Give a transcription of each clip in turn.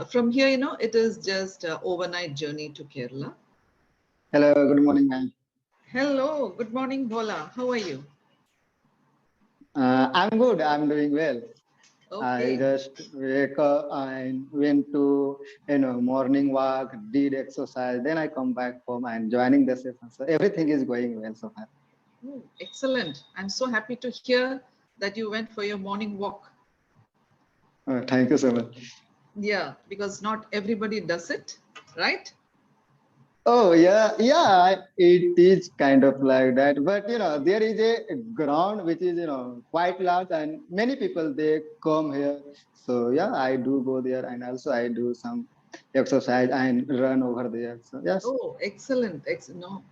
From here, it is just an overnight journey to Kerala. Hello, good morning, ma'am. Hello, good morning, Bola. How are you? I'm good. I'm doing well. I Okay. just wake up and went to morning walk, did exercise. Then I come back home and joining the session. So everything is going well so far. Oh, excellent. I'm so happy to hear that you went for your morning walk. Thank you so much. Yeah, because not everybody does it, right? Oh yeah. It is kind of like that. But there is a ground which is quite large, and many people they come here. So yeah, I do go there, and also I do some exercise and run over there. So yes. Oh, excellent. No,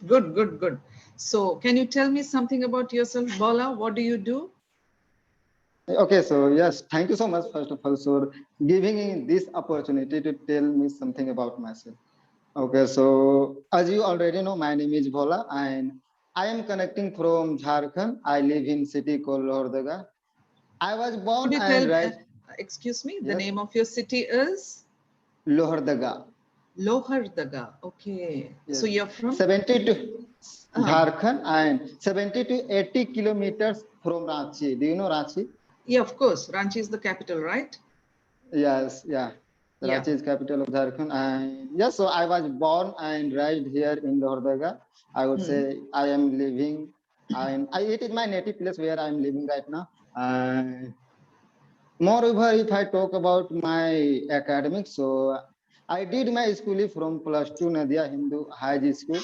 good, good, good. So, can you tell me something about yourself, Bola? What do you do? Okay, so yes, thank you so much, first of all, for giving me this opportunity to tell me something about myself. Okay, so as you already know, my name is Bhola and I am connecting from Jharkhand. I live in city called Lohardaga. I was Could born you and tell, raised, excuse me, the yes, name of your city is Lohardaga. Lohardaga. Okay. So, Yes, you're from? 70 to Uh, Jharkhand and 70 to 80 kilometers from Ranchi. Do you know Ranchi? yeah, of course. Ranchi is the capital, right? Yes, yeah. Yeah. Ranchi is capital of Jharkhand. And yes, so I was born and raised here in Lohardaga. I would Hmm. say I am living, and it is my native place where I am living right now. And moreover, if I talk about my academics, so I did my schooling from plus two Nadia Hindu High School,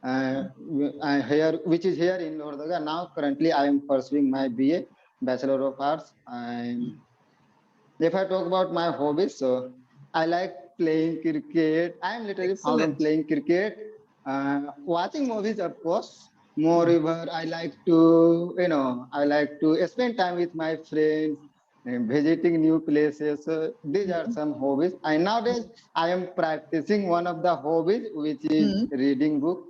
here, which is here in Lohardaga. Now, currently, I am pursuing my BA, Bachelor of Arts, and if I talk about my hobbies, so I like playing cricket. I'm literally fond of Excellent. playing cricket, watching movies, of course. Moreover, I like to spend time with my friends, and visiting new places. So these are Mm. some hobbies. And nowadays, I am practicing one of the hobbies, which is Mm. reading book.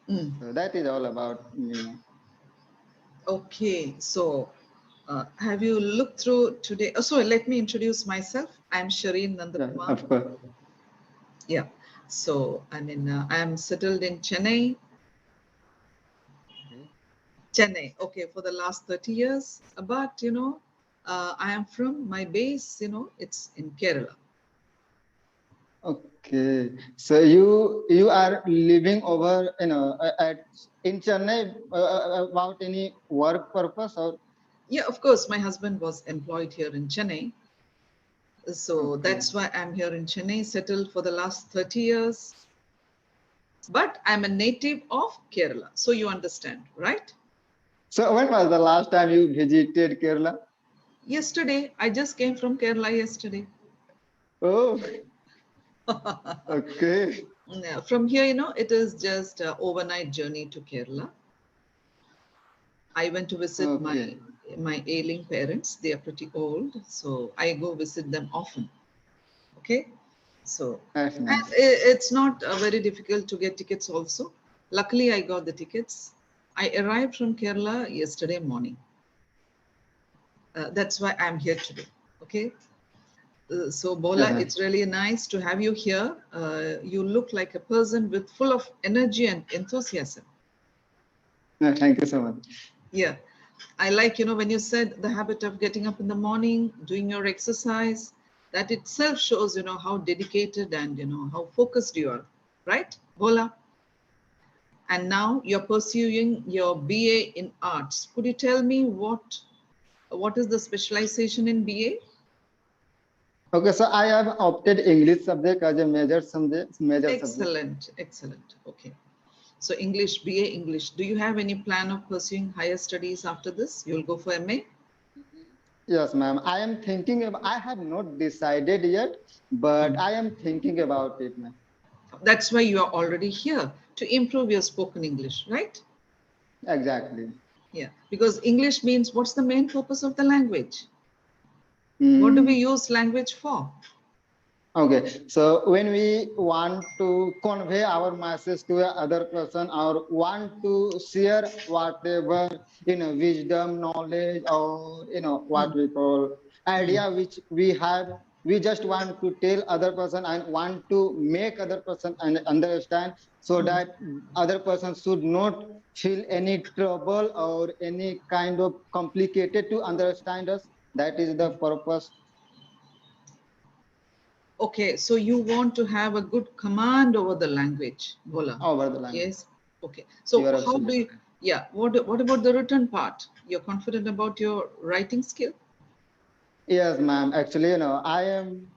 Mm. So that is all about me. Okay. So, have you looked through today? Oh, so, let me introduce myself. I'm Shireen Yeah, Nandakumar. of course. Yeah. So, I'm settled in Chennai. Okay. Chennai. Okay, for the last 30 years. But, I am from my base, it's in Kerala. Okay, so you are living over, at in Chennai about any work purpose or Yeah, of course, my husband was employed here in Chennai. So okay. that's why I'm here in Chennai, settled for the last 30 years. But I'm a native of Kerala. So you understand, right? So when was the last time you visited Kerala? Yesterday, I just came from Kerala yesterday. Oh, okay, Yeah, from here, it is just an overnight journey to Kerala. I went to visit okay, my ailing parents. They are pretty old, so I go visit them often. Okay, so that's and nice. it's not very difficult to get tickets. Also, luckily I got the tickets. I arrived from Kerala yesterday morning. That's why I'm here today. Okay, so Bola, Uh-huh. it's really nice to have you here. You look like a person with full of energy and enthusiasm. No, thank you so much. Yeah. I like, when you said the habit of getting up in the morning, doing your exercise, that itself shows, how dedicated and, how focused you are, right? Bola. And now you're pursuing your BA in arts. Could you tell me what is the specialization in BA? Okay, so I have opted English subject as a major subject. Major subject. Excellent, excellent. Okay. So English, BA English. Do you have any plan of pursuing higher studies after this? You'll go for MA? Yes, ma'am. I am thinking. I have not decided yet, but I am thinking about it, ma'am. That's why you are already here to improve your spoken English, right? Exactly. Yeah, because English means what's the main purpose of the language? What do we Mm. use language for? Okay, so when we want to convey our message to a other person or want to share whatever wisdom, knowledge, or what Mm, we call mm, idea which we have, we just want to tell other person and want to make other person and understand, so Mm. that other person should not feel any trouble or any kind of complicated to understand us. That is the purpose. Okay, so you want to have a good command over the language, Bola. Over the language. Yes. Okay. You So are how do absolutely you, right. yeah, what about the written part? You're confident about your writing skill? Yes, ma'am. Actually, I am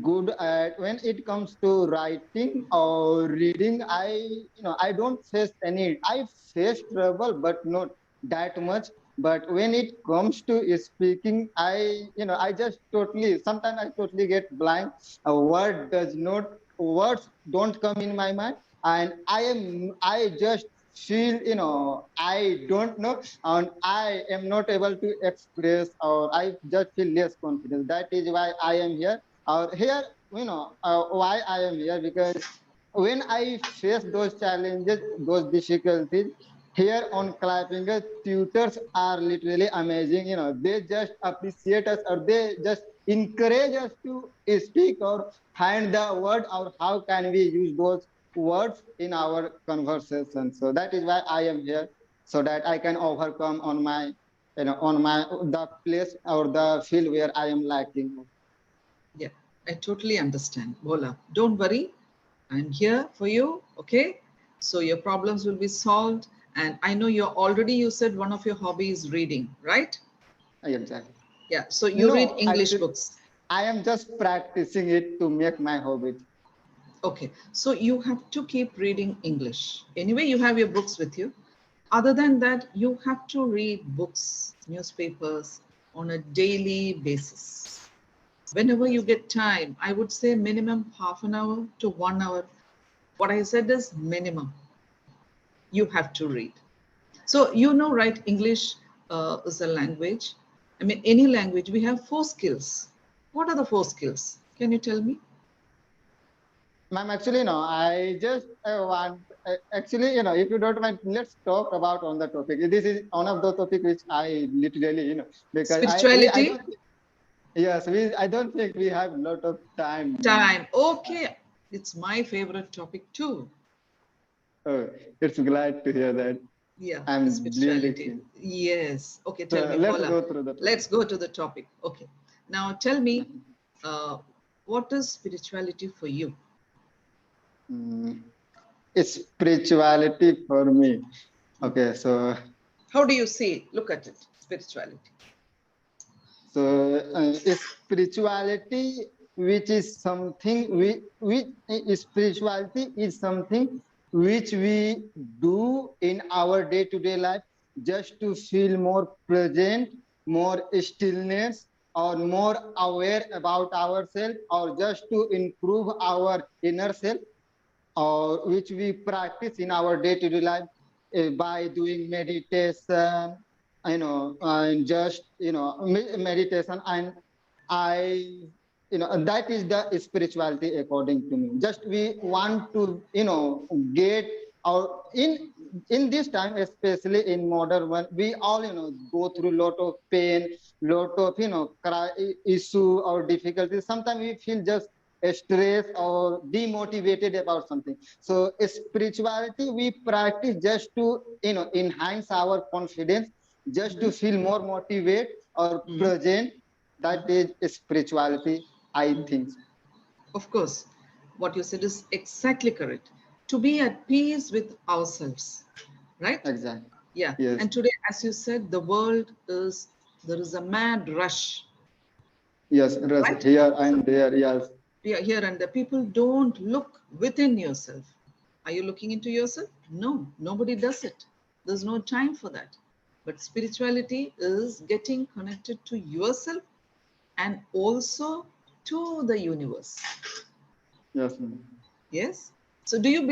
good at when it comes to writing or reading. I don't face any. I face trouble, but not that much. But when it comes to speaking, I just totally. Sometimes I totally get blank. A word does not. Words don't come in my mind, and I just feel. I don't know, and I am not able to express, or I just feel less confidence. That is why I am here. Or here, why I am here, because when I face those challenges, those difficulties, here on clapping, tutors are literally amazing. They just appreciate us, or they just encourage us to speak or find the word, or how can we use those words in our conversation. So that is why I am here, so that I can overcome on my, on my the place or the field where I am lacking. Yeah, I totally understand, Bola. Don't worry, I'm here for you. Okay. So your problems will be solved. And I know you said one of your hobbies is reading, right? Exactly. Yeah. So you read No, English actually, books. I am just practicing it to make my hobby. Okay, so you have to keep reading English. Anyway, you have your books with you. Other than that, you have to read books, newspapers on a daily basis. Whenever you get time, I would say minimum half an hour to 1 hour. What I said is minimum. You have to read. So, right? English is a language. I mean, any language, we have four skills. What are the four skills? Can you tell me? Ma'am, actually, no, I just want, actually, if you don't mind, let's talk about on the topic. This is one of the topic which I literally, because I Spirituality, don't, yes, I don't think we have a lot of time. time. Okay, it's my favorite topic too. Oh, it's glad to hear that. Yeah, I'm really spirituality. keen. Yes. Okay, tell So me, let's Bola. go through the topic. Let's go to the topic. Okay. Now tell me, uh, what is spirituality for you? Mm, spirituality for me. Okay, How do you see? Look at it. Spirituality. spirituality, which is something which spirituality is something which we do in our day-to-day life, just to feel more present, more stillness, or more aware about ourselves, or just to improve our inner self, or which we practice in our day-to-day life, by doing meditation, and just meditation. And I, and that is the spirituality according to me. Just we want to, get our in this time, especially in modern one, we all, go through lot of pain, lot of, issue or difficulties. Sometimes we feel just stressed or demotivated about something. So spirituality we practice just to, enhance our confidence, just to Mhm, feel more motivated or mhm, present. That mhm, is spirituality, I mhm. think. Of course, what you said is exactly correct. To be at peace with ourselves, right? Exactly. Yeah. Yes. And today, as you said, there is a mad rush, Yes. right? Here So and there. Yes. yeah, here and there, people don't look within yourself. Are you looking into yourself? No, nobody does it. There's no time for that. But spirituality is getting connected to yourself and also to the universe. Yes, ma'am. Yes. So To do you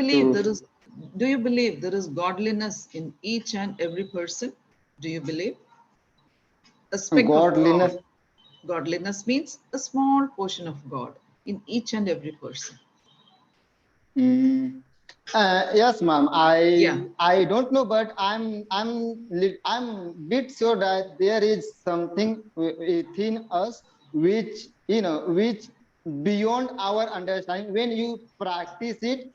believe there is godliness in each and every person? Do you believe? A speck of God. godliness. Godliness means a small portion of God in each and every person. Mm, yes, ma'am. Yeah. I don't know, but I'm bit sure that there is something within us which which beyond our understanding when you practice it.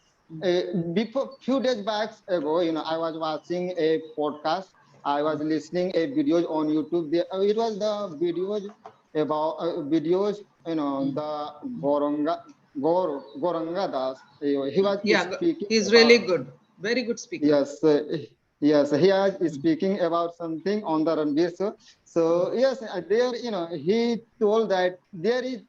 Before few days back ago, I was watching a podcast. I was listening a videos on YouTube. It was the videos about videos, Mm. the Goranga Das. He was Yeah, speaking he's about. really good. Very good speaker. Yes, yes, he was Mm. speaking about something on the Ranbir show. So yes, there, he told that there is,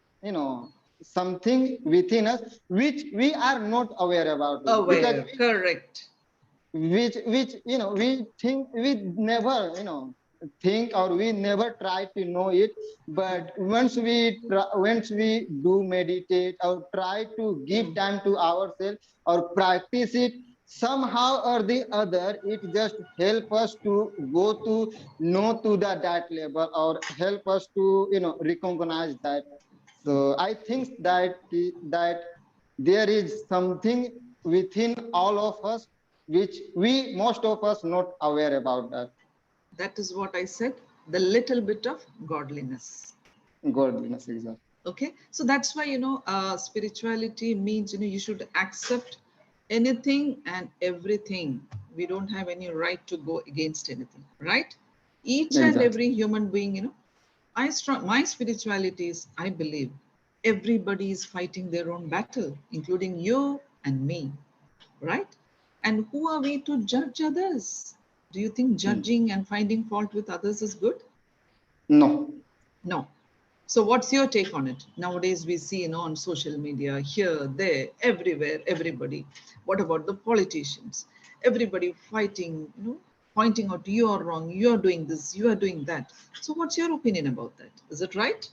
something within us which we are not aware about it, because Aware, correct. which we think we never think, or we never try to know it. But once we do meditate or try to give Mm. time to ourselves or practice it, somehow or the other it just help us to go to know to that level, or help us to recognize that. So I think that there is something within all of us which we most of us not aware about that. That is what I said. The little bit of godliness. Godliness, exactly. Okay, so that's why spirituality means you should accept anything and everything. We don't have any right to go against anything, right? Each and Exactly. every human being, my spirituality is, I believe everybody is fighting their own battle, including you and me, right? And who are we to judge others? Do you think Hmm. judging and finding fault with others is good? No. No. So what's your take on it? Nowadays we see, on social media, here, there, everywhere, everybody. What about the politicians? Everybody fighting, pointing out you are wrong, you are doing this, you are doing that. So what's your opinion about that? Is it right?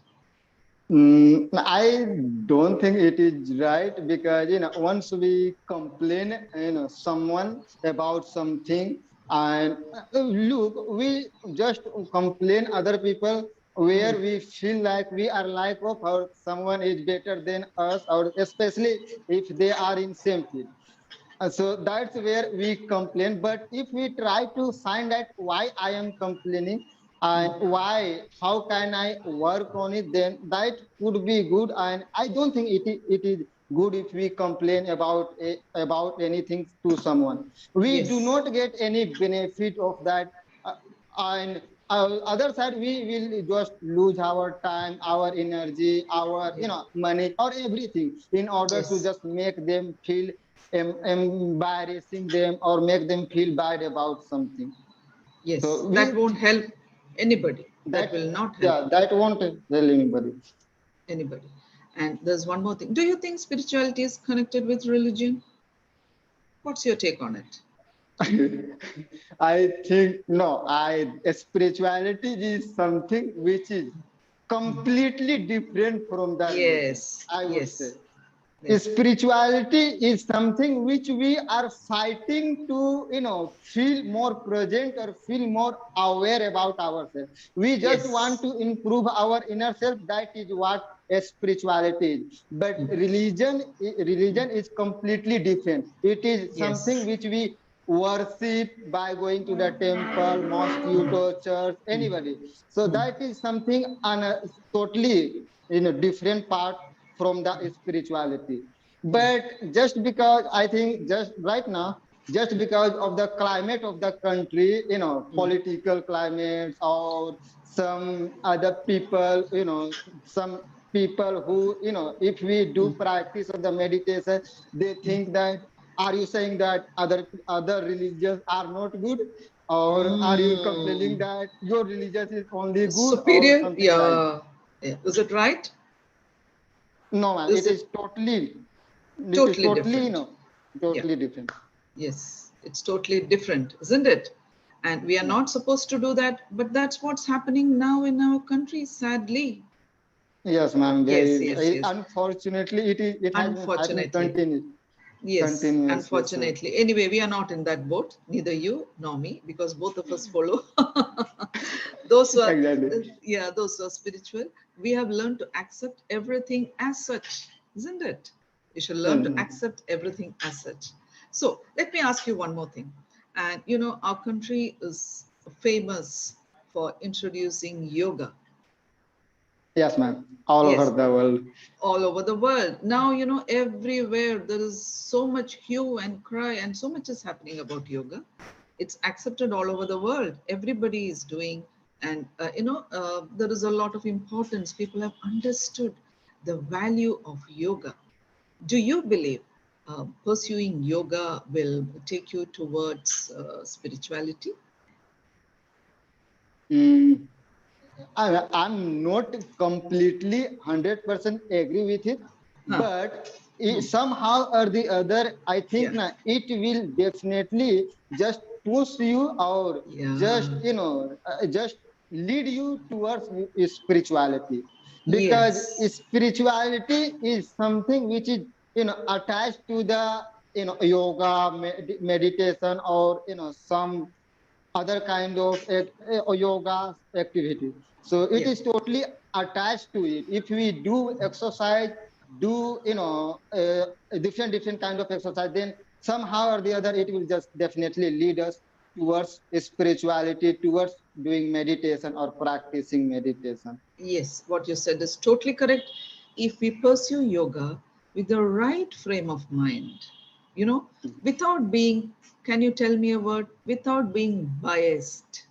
I don't think it is right, because once we complain someone about something, and look, we just complain other people Mm. where we feel like we are like of, or someone is better than us, or especially if they are in same field. So that's where we complain. But if we try to find out why I am complaining and why, how can I work on it, then that would be good. And I don't think it is good if we complain about about anything to someone. We do Yes. not get any benefit of that. Uh, and other side, we will just lose our time, our energy, our Yeah. money, or everything, in order to Yes. just make them feel embarrassing them, or make them feel bad about something. Yes. So That we won't help anybody. That that will not help yeah, that won't tell anybody. anybody. And there's one more thing. Do you think spirituality is connected with religion? What's your take on it? I think no. I Spirituality is something which is completely different from the religion, Yes, I would say. yes, yes, Spirituality is something which we are fighting to feel more present, or feel more aware about ourselves. We just want yes. to improve our inner self. That is what a spirituality is. But religion is completely different. It is something Yes. which we worship by going to the temple, mosque, tutor, church, anybody. So Mm. that is something on a totally different part from the spirituality. But just because I think, just right now, just because of the climate of the country, Mm. political climates, or some other people, some people who, if we do Mm. practice of the meditation, they think that, are you saying that other religions are not good, or are you complaining Mm. that your religion is only good, or Superior? something like that? Yeah. Yeah. Is it right? No, man, Is it it is totally, totally different? Yeah. totally different. Yes. It's totally different, isn't it? And we are Yeah. not supposed to do that, but that's what's happening now in our country, sadly. Yes, ma'am. Yes, Very, yes, yes. unfortunately, it has been happening Unfortunately. Yes, continuously. So unfortunately. Anyway, we are not in that boat, neither you nor me, because both of us follow. Those who are, exactly. yeah, those who are spiritual, we have learned to accept everything as such, isn't it? We should learn to Mhm. accept everything as such. So let me ask you one more thing. And our country is famous for introducing yoga. Yes, ma'am. All over Yes, the world. all over the world. Now, everywhere there is so much hue and cry, and so much is happening about yoga. It's accepted all over the world. Everybody is doing, and there is a lot of importance. People have understood the value of yoga. Do you believe pursuing yoga will take you towards spirituality? Mm, I'm not completely 100% agree with it, Huh. but Hmm. somehow or the other, I think Yeah. it will definitely just push you or just, Yeah. just lead you towards spirituality. Because Yes. spirituality is something which is, attached to the, yoga, meditation, or, some other kind of yoga activity. So it Yeah. is totally attached to it. If we do exercise, do different kind of exercise, then somehow or the other it will just definitely lead us towards spirituality, towards doing meditation or practicing meditation. Yes, what you said is totally correct. If we pursue yoga with the right frame of mind, without being, can you tell me a word? Without being biased.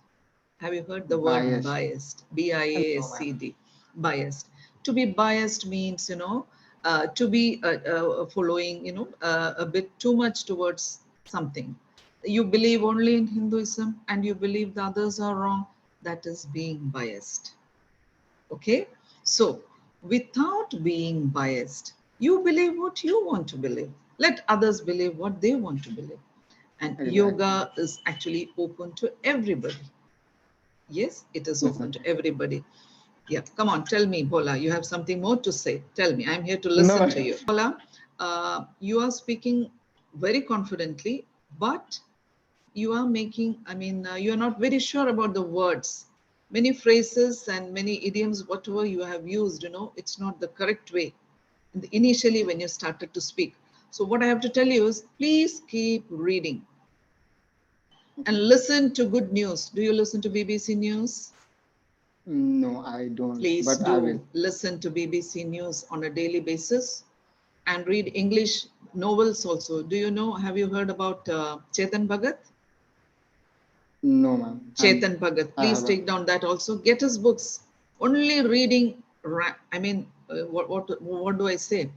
Have you heard the word Bias. biased? No, ma'am. BIASCD, biased. To be biased means, to be following, a bit too much towards something. You believe only in Hinduism and you believe the others are wrong. That is being biased. Okay, so without being biased, you believe what you want to believe. Let others believe what they want to believe. And Exactly. yoga is actually open to everybody. Yes, it is Yes, ma'am. open to everybody. Yeah, come on, tell me, Bola. You have something more to say. Tell me, I'm here to No, listen to ma'am. you. Bola, you are speaking very confidently, but you are making, you are not very sure about the words. Many phrases and many idioms, whatever you have used, it's not the correct way initially when you started to speak. So, what I have to tell you is please keep reading and listen to good news. Do you listen to BBC News? No, I don't, Please but I will. do listen to BBC News on a daily basis and read English novels also. Do you know, have you heard about Chetan Bhagat? No, ma'am. Chetan Bhagat. I Please haven't. take down that also. Get his books. Only reading, what do I say?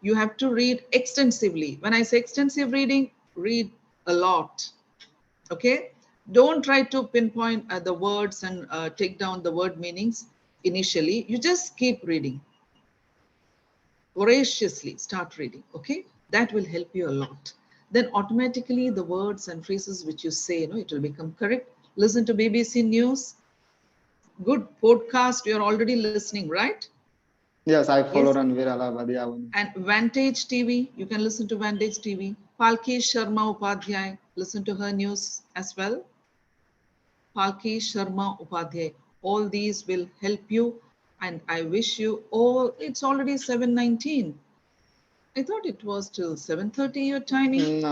You have to read extensively. When I say extensive reading, read a lot. Okay? Don't try to pinpoint the words and take down the word meanings initially. You just keep reading. Voraciously start reading. Okay? That will help you a lot. Then automatically the words and phrases which you say, it will become correct. Listen to BBC News. Good podcast. You're already listening, right? Yes, I Yes. followed Ranveer Alabadi. And Vantage TV, you can listen to Vantage TV. Palki Sharma Upadhyay, listen to her news as well. Palki Sharma Upadhyay. All these will help you. And I wish you all, it's already 7:19. I thought it was till 7:30 your timing. No,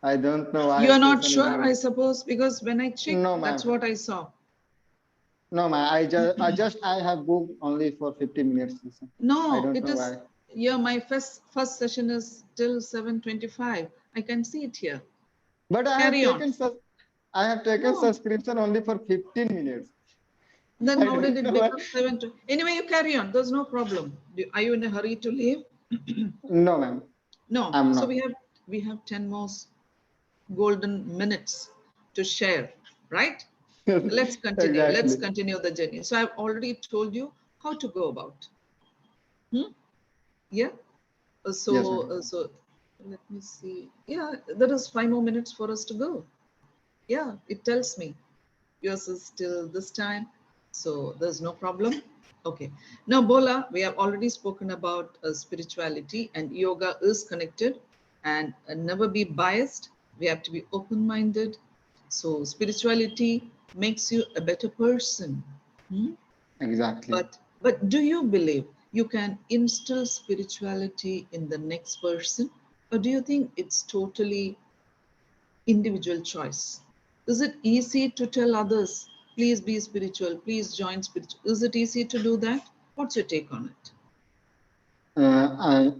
I don't know why You're not session is sure, I going. suppose, because when I checked, No, that's ma'am. what I saw. No, ma'am. I have booked only for 50 minutes session. I No, don't it know is, why. yeah, my first session is till 7:25. I can see it here. But Carry on. I have taken No, subscription only for 15 minutes. then I how did don't it know why. become 7 to? Anyway, you carry on. There's no problem. Are you in a hurry to leave? No, ma'am. No. I'm So not. we have 10 more golden minutes to share, right? Let's continue. Let's Exactly. continue the journey. So I've already told you how to go about. Hmm? Yeah. Yes, So let me see. Yeah, there is 5 more minutes for us to go. Yeah, it tells me yours is still this time, so there's no problem. Okay. Now, Bola, we have already spoken about spirituality, and yoga is connected, and never be biased. We have to be open-minded. So spirituality makes you a better person. Hmm? exactly. But do you believe you can instill spirituality in the next person, or do you think it's totally individual choice? Is it easy to tell others, please be spiritual, please join spiritual? Is it easy to do that? What's your take on it? As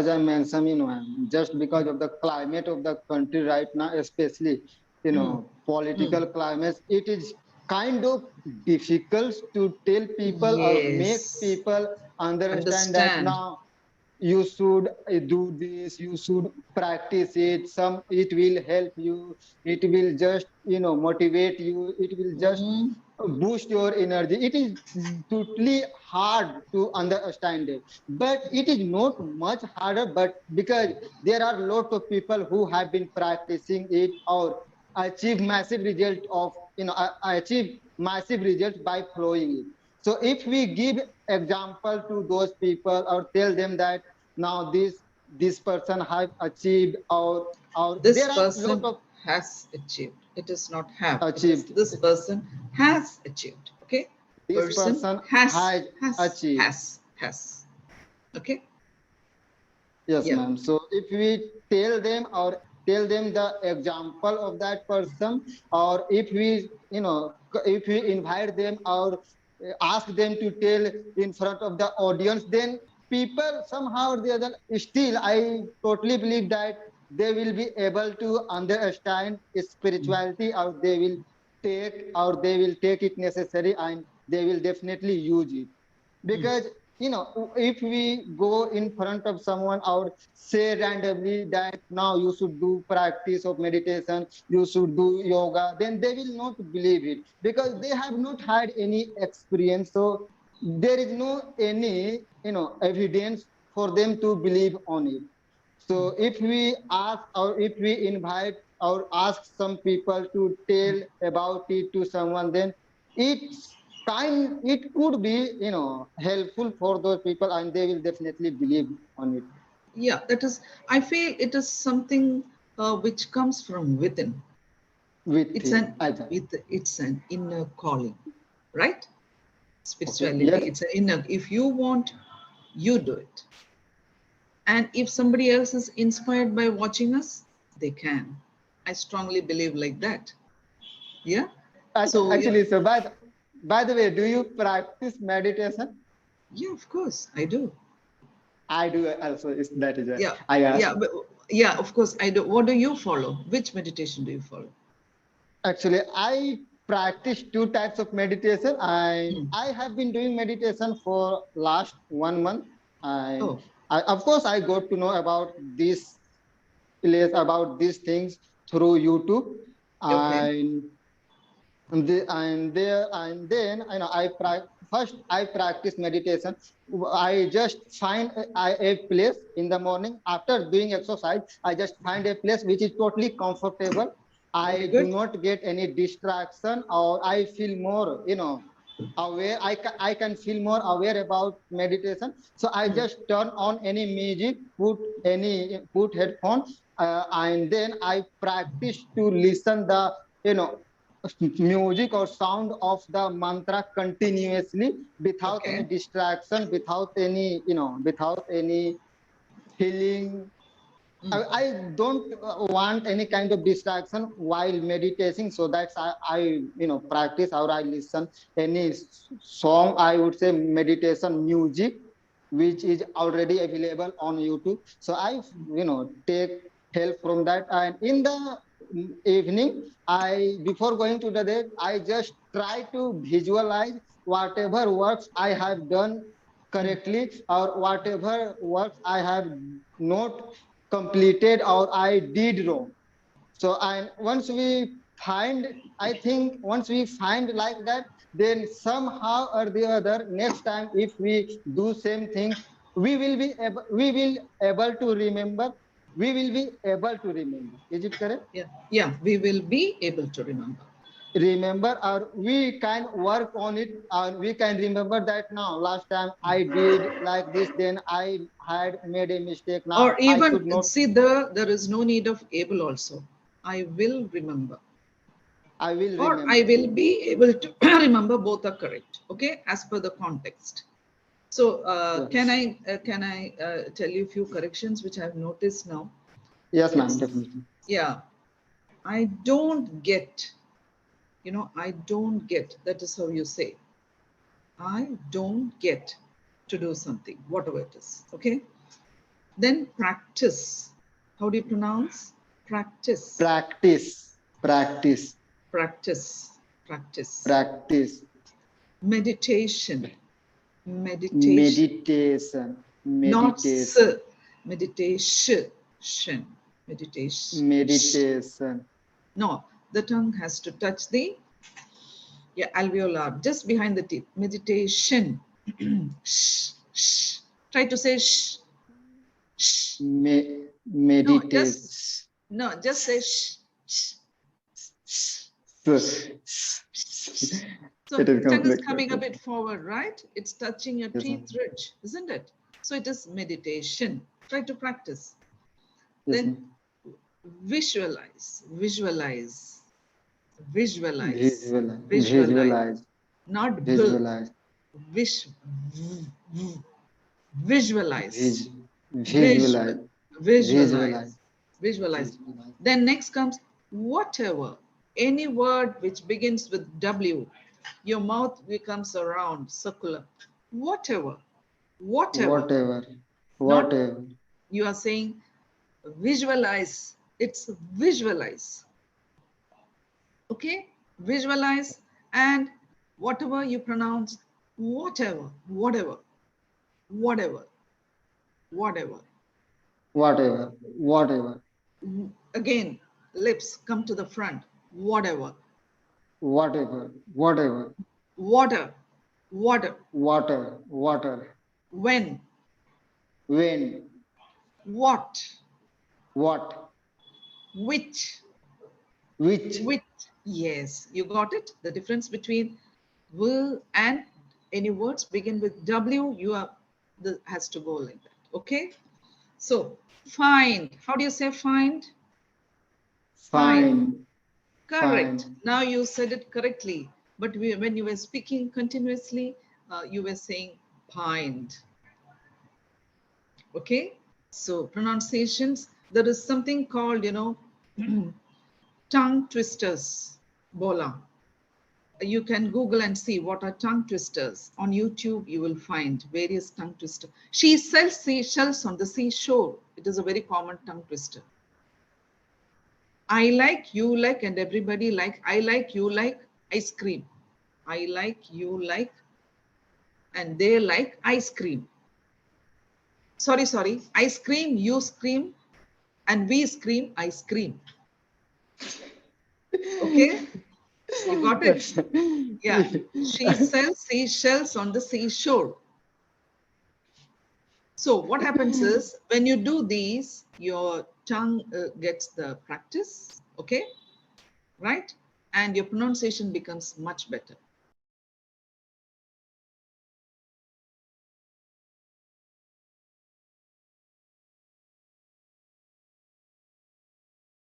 I mentioned, just because of the climate of the country right now, especially, Mm, mm. political climates, it is kind of difficult to tell people or make Yes. people understand that Understand. now you should do this, you should practice it, it will help you, it will just motivate you, it will just Mm, boost your energy. It is totally hard to understand it, but it is not much harder, but because there are lot of people who have been practicing it or achieve massive result of achieve massive results by following it. So if we give example to those people or tell them that now this person have achieved or this there are lot person of has achieved. It is not have. It is achieved, this person has achieved. Okay. this Person person has, has has, achieved. has, has. Okay. Yes, Yeah. ma'am. So if we tell them the example of that person, or if we invite them or ask them to tell in front of the audience, then people somehow or the other, still, I totally believe that they will be able to understand spirituality, or they will take it necessary, and they will definitely use it. Mm. Because if we go in front of someone or say randomly that now you should do practice of meditation, you should do yoga, then they will not believe it because they have not had any experience. So there is no any evidence for them to believe on it. So if we ask or if we invite or ask some people to tell about it to someone, then it's it could be helpful for those people, and they will definitely believe on it Yeah, that is, I feel it is something which comes from within. with It's him. an Aja. it's an inner calling, right? Okay. Spirituality. Yes. It's an inner. If you want, you do it. And if somebody else is inspired by watching us, they can. I strongly believe like that. Yeah. So yeah, Actually, so by the way, do you practice meditation? yeah, of course I do. I do also. That is why Yeah, I asked. yeah, but yeah, of course I do. What do you follow? Which meditation do you follow? Actually, I practice two types of meditation. Hmm. I have been doing meditation for last 1 month, and Oh, of course I got to know about this place, about these things through YouTube, okay. and and then first I practice meditation. I just find a place in the morning after doing exercise. I just find a place which is totally comfortable. Very I do good. not get any distraction, or I feel more aware. I can feel more aware about meditation. So I Hmm. just turn on any music, put headphones, and then I practice to listen the you know music or sound of the mantra continuously without any Okay. distraction, without any feeling. Hmm. I don't want any kind of distraction while meditating, so that's I practice or I listen any song, I would say meditation music, which is already available on YouTube. So I take help from that, and in the evening, I before going to the bed, I just try to visualize whatever works I have done Hmm. correctly, or whatever works I have not completed or I did wrong. So and I think once we find like that, then somehow or the other, next time if we do same thing, we will able to remember. We will be able to remember. Is it correct? Yeah, yeah, we will be able to remember. Remember, or we can work on it, and we can remember that now last time I did like this, then I had made a mistake, now Or I even should not. see, there is no need of able also. I will remember. I will Or I remember. will be able to remember, both are correct. Okay, as per the context. So Yes. can I tell you a few corrections which I've noticed now? Yes, ma'am, It's, definitely. yeah, I don't get, I don't get, that is how you say. I don't get to do something, whatever it is. Okay. Then practice. How do you pronounce? Practice. Practice. Practice. Practice. Practice. Practice. Meditation. Meditation. Meditation. Not s. Meditation. Meditation. Meditation. Meditation. No, the tongue has to touch the alveolar, just behind the teeth. Meditation. Shh, shh. Try to say shh. Shh. No, just Meditation. say shh. Shh. So It is tongue is complex. coming a bit forward, right? It's touching your Yes, teeth ma'am. ridge, isn't it? So it is meditation. Try to practice. Yes, Then ma'am. visualize, visualize, visualize, Visualize. visualize. Visualize. Not b. Visualize. Wish, visualize, visual, Visualize. Visualize. visualize, visualize. Visualize. Then next comes whatever. Any word which begins with W, your mouth becomes around, circular. Whatever, whatever. Whatever. Not Whatever. you are saying visualize. It's visualize. Okay, visualize, and whatever you pronounce, whatever, whatever, whatever, whatever. Whatever. Whatever. Again, lips come to the front. Whatever. Whatever. Whatever. Water. Water. Water. Water. When. When. What. What. Which. Which. Which. Yes, you got it. The difference between will and any words begin with W, you are has to go like that. Okay. So find. How do you say find? Find. Correct. Find. Now you said it correctly. But when you were speaking continuously, you were saying find. Okay. So pronunciations. There is something called, tongue twisters. Bola. You can Google and see what are tongue twisters. On YouTube, you will find various tongue twisters. She sells seashells on the seashore. It is a very common tongue twister. I like, you like, and everybody like. I like, you like ice cream. I like, you like, and they like ice cream. Sorry. Ice cream, you scream, and we scream ice cream. Okay? You got it? Yeah. She sells seashells on the seashore. So what happens is when you do these, your tongue gets the practice, okay? Right? And your pronunciation becomes much better.